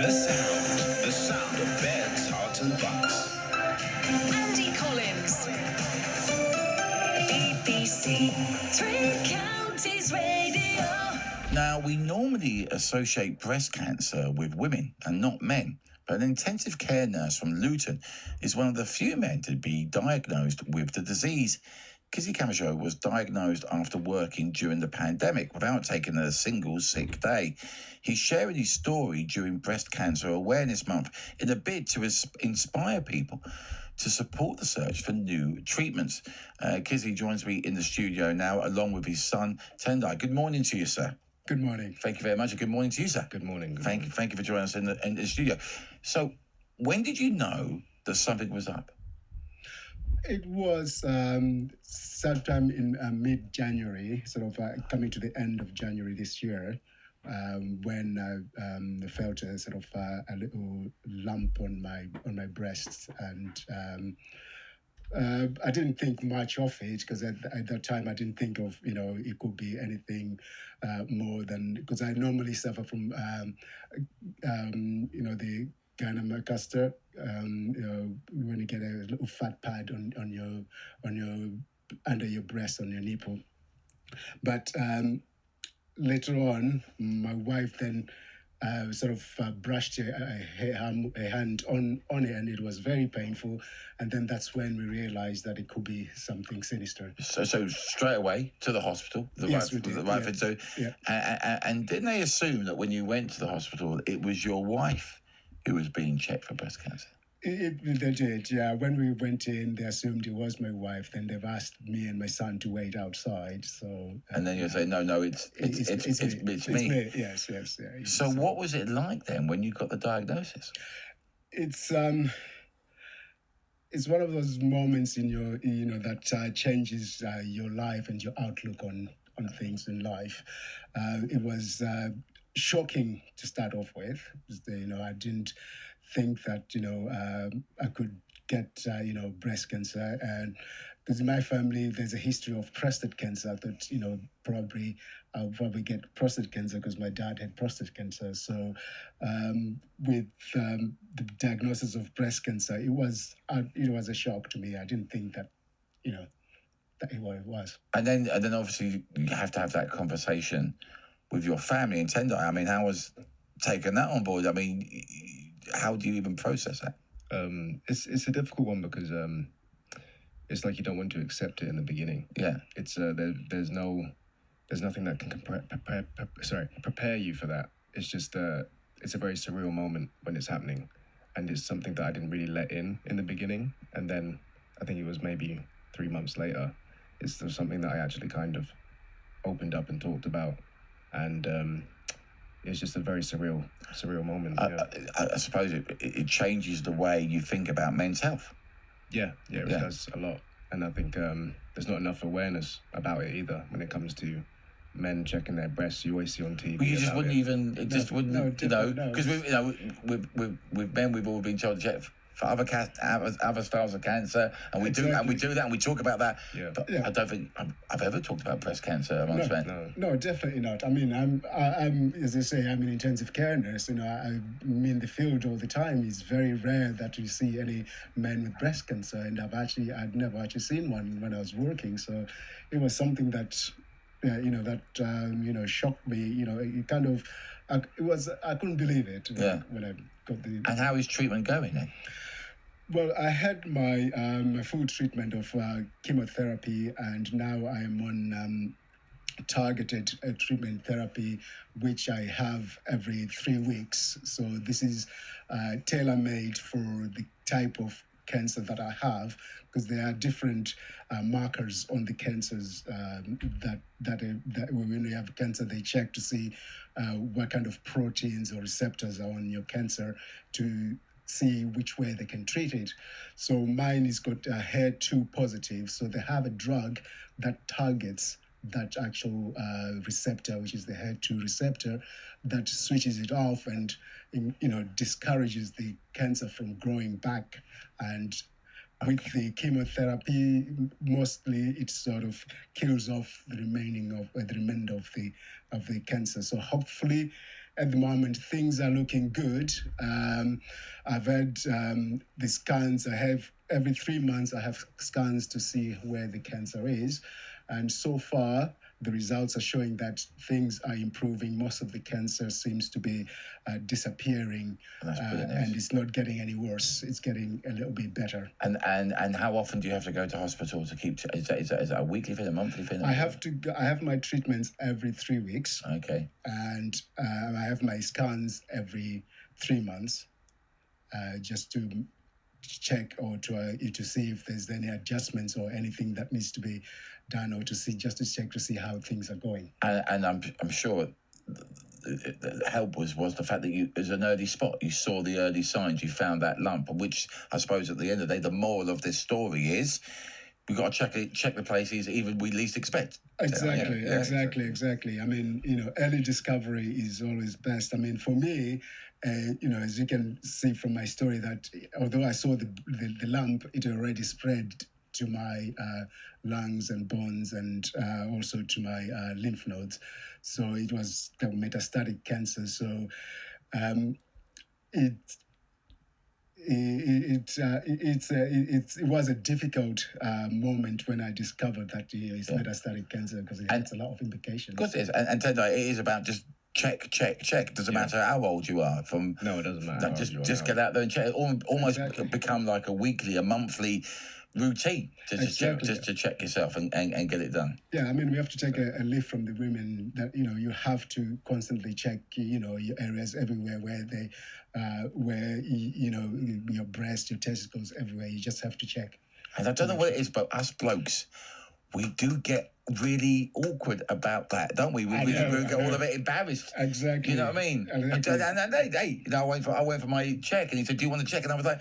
The sound of beds, hearts and bucks. Andy Collins, BBC Three Counties Radio. Now, we normally associate breast cancer with women and not men, but an intensive care nurse from Luton is one of the few men to be diagnosed with the disease. Kizi Kamasho was diagnosed after working during the pandemic without taking a single sick day. He's sharing his story during Breast Cancer Awareness Month in a bid to inspire people to support the search for new treatments. Kizi joins me in the studio now, along with his son, Tendai. Good morning to you, sir. Good morning. Thank you very much, and good morning to you, sir. Good morning. Thank you for joining us in the studio. So, when did you know that something was up? It was sometime in mid-January, sort of coming to the end of January this year, when I felt a sort of a little lump on my breast, and I didn't think much of it because at that time I didn't think of it could be anything more than, because I normally suffer from the gynecomastia, when you get a little fat pad on your under your breast, on your nipple. But later on, my wife then sort of brushed a hand on it, and it was very painful. And then that's when we realized that it could be something sinister. So straight away to the hospital. Yes, we did. Thing to do. Yeah. And didn't they assume that when you went to the hospital, it was your wife who was being checked for breast cancer? They did, yeah. When we went in, they assumed it was my wife. Then they've asked me and my son to wait outside. So. And then you say, no, it's me. Yes, yeah. So what was it like then when you got the diagnosis? It's one of those moments in your, that changes your life and your outlook on things in life. It was shocking to start off with. I didn't think that I could get breast cancer, and because in my family there's a history of prostate cancer. I thought probably I'll get prostate cancer because my dad had prostate cancer. So with the diagnosis of breast cancer, it was a shock to me. I didn't think that that it was. And then obviously you have to have that conversation with your family and Tendai. I mean, how was taking that on board? I mean, how do you even process that? It's a difficult one because it's like you don't want to accept it in the beginning. Yeah. It's there's nothing that can prepare you for that. It's just it's a very surreal moment when it's happening, and it's something that I didn't really let in the beginning, and then I think it was maybe 3 months later, it's something that I actually kind of opened up and talked about, and it's just a very surreal moment. I suppose it changes the way you think about men's health. Yeah, it does a lot. And I think there's not enough awareness about it either when it comes to men checking their breasts. You always see on TV. Well, you just wouldn't even, because with men we've all been told to check for other styles of cancer, and we do that, and we talk about that. Yeah. But I don't think I've ever talked about breast cancer amongst men. No, definitely not. I mean, I'm as I say, I'm an intensive care nurse. I'm in the field all the time. It's very rare that you see any men with breast cancer, and I'd never actually seen one when I was working. So it was something that shocked me. It kind of, I couldn't believe it when I got the. And how is treatment going then? Well, I had my full treatment of chemotherapy, and now I am on targeted treatment therapy, which I have every 3 weeks. So this is tailor-made for the type of cancer that I have, because there are different markers on the cancers that when you have cancer, they check to see what kind of proteins or receptors are on your cancer to see which way they can treat it. So mine is got HER2 positive, so they have a drug that targets that actual receptor, which is the HER2 receptor, that switches it off and discourages the cancer from growing back. And with the chemotherapy, mostly it sort of kills off the remainder of the cancer. So hopefully at the moment, things are looking good. I've had the scans. I have every 3 months. I have scans to see where the cancer is, and so far the results are showing that things are improving. Most of the cancer seems to be disappearing, That's brilliant news. and it's not getting any worse. It's getting a little bit better. And how often do you have to go to hospital to keep? Is that a weekly thing, a monthly thing? I have my treatments every 3 weeks. Okay. And I have my scans every 3 months, just to check or to see if there's any adjustments or anything that needs to be done, or to check to see how things are going. And I'm sure the help was the fact that you, as an early spot, you saw the early signs, you found that lump, which I suppose at the end of the day, the moral of this story is we've got to check the places even we least expect. Exactly. I mean, early discovery is always best. I mean, for me, as you can see from my story, that although I saw the lump, it already spread to my lungs and bones, and also to my lymph nodes. So it was the metastatic cancer. So it was a difficult moment when I discovered that it's metastatic cancer, because it has a lot of implications. Of course it is. And Tendo, it is about just check. Doesn't matter how old you are. No, it doesn't matter. Just get out there and check. Almost become like a weekly, a monthly routine to just to check yourself and get it done. Yeah, I mean, we have to take a leaf from the women that you have to constantly check your areas everywhere where they your breast, your testicles, everywhere. You just have to check. And I don't know what it is, but us blokes, we do get really awkward about that, don't we? We get all a bit embarrassed. Exactly. You know what I mean? Exactly. And I went for my check, and he said, "Do you want to check?" And I was like,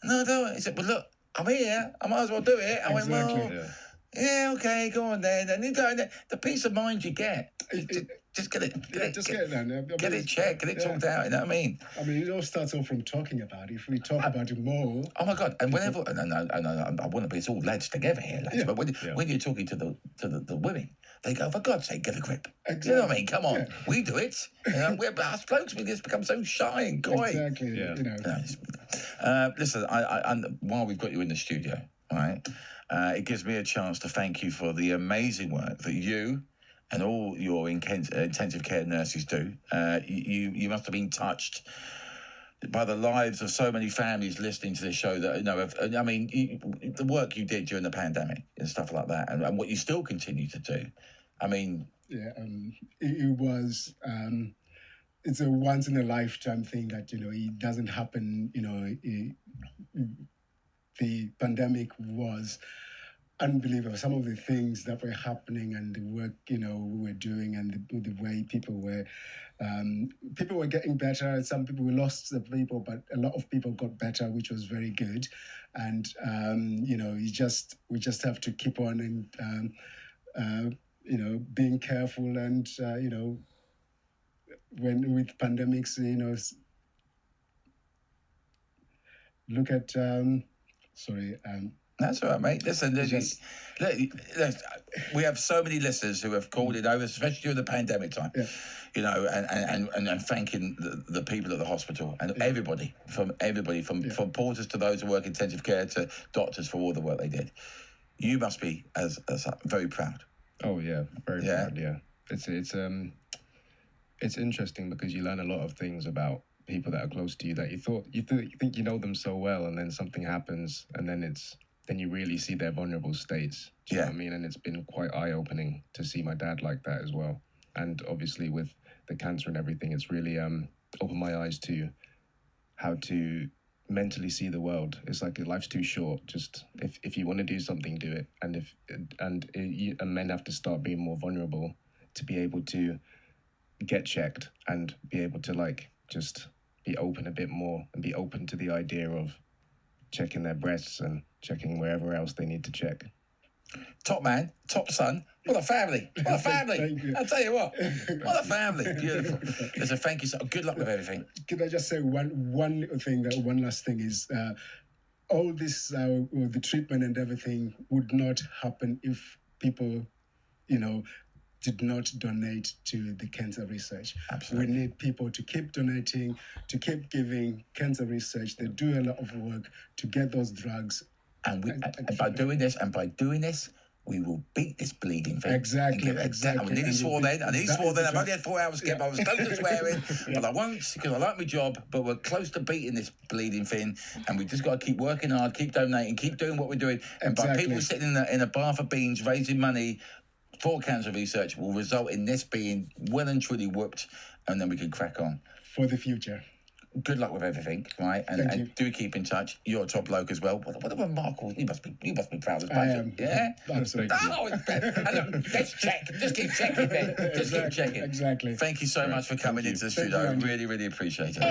"No, I don't." He said, "But look, I'm here. I might as well do it." I went, "Well, yeah, okay, go on then." And the peace of mind you get, just get it done. Get it checked, get it talked out. You know what I mean? I mean, it all starts off from talking about it. If we talk about it more. Oh my God! And whenever, I want to be, it's all lads together here, lads. Yeah. But when you're talking to the women, they go, "For God's sake, get a grip." Exactly. You know what I mean? Come on, we do it. We're us blokes. We just become so shy and coy. Exactly. Yeah. Listen, I while we've got you in the studio, all right, it gives me a chance to thank you for the amazing work that you and all your intensive care nurses do. You must have been touched by the lives of so many families listening to this show that the work you did during the pandemic and stuff like that, and what you still continue to do. I mean, it was. It's a once in a lifetime thing that it doesn't happen. The pandemic was unbelievable. Some of the things that were happening and the work we were doing, and the way people were getting better. Some people, we lost the people, but a lot of people got better, which was very good. And we just have to keep on and being careful, and when with pandemics, look at That's all right, mate. Listen, we have so many listeners who have called in over, especially during the pandemic time. Yeah. And thanking the people at the hospital and everybody from porters to those who work intensive care to doctors for all the work they did. You must be as very proud. Oh yeah, very proud. Yeah, it's interesting because you learn a lot of things about people that are close to you that you think you know them so well, and then something happens, and then you really see their vulnerable states. Do you know what I mean? And it's been quite eye-opening to see my dad like that as well. And obviously with the cancer and everything, it's really opened my eyes to how to mentally see the world. It's like life's too short. Just if you want to do something, do it. And men have to start being more vulnerable to be able to get checked and be able to just be open a bit more and be open to the idea of checking their breasts and checking wherever else they need to check. Top man, top son. What a family. What a family. Thank you. I'll tell you what a family. Beautiful. Listen, thank you. Good luck with everything. Can I just say one thing? One last thing is all this, the treatment and everything would not happen if people, did not donate to the cancer research. Absolutely. We need people to keep donating, to keep giving cancer research. They do a lot of work to get those drugs. And by doing this, we will beat this bleeding thing. Exactly. I nearly swore then. I've only had 4 hours skip. I was close to swearing, but I won't because I like my job. But we're close to beating this bleeding thing, and we just got to keep working hard, keep donating, keep doing what we're doing. And by people sitting in a bar for beans raising money for cancer research will result in this being well and truly whooped, and then we can crack on for the future. Good luck with everything, right? And do keep in touch. You're a top bloke as well. What a remarkable! You must be proud of us. Yeah, absolutely. Oh, and look, let's check. Just keep checking, Ben. Just keep checking. Exactly. Thank you so much for coming into the studio. I really, really appreciate it.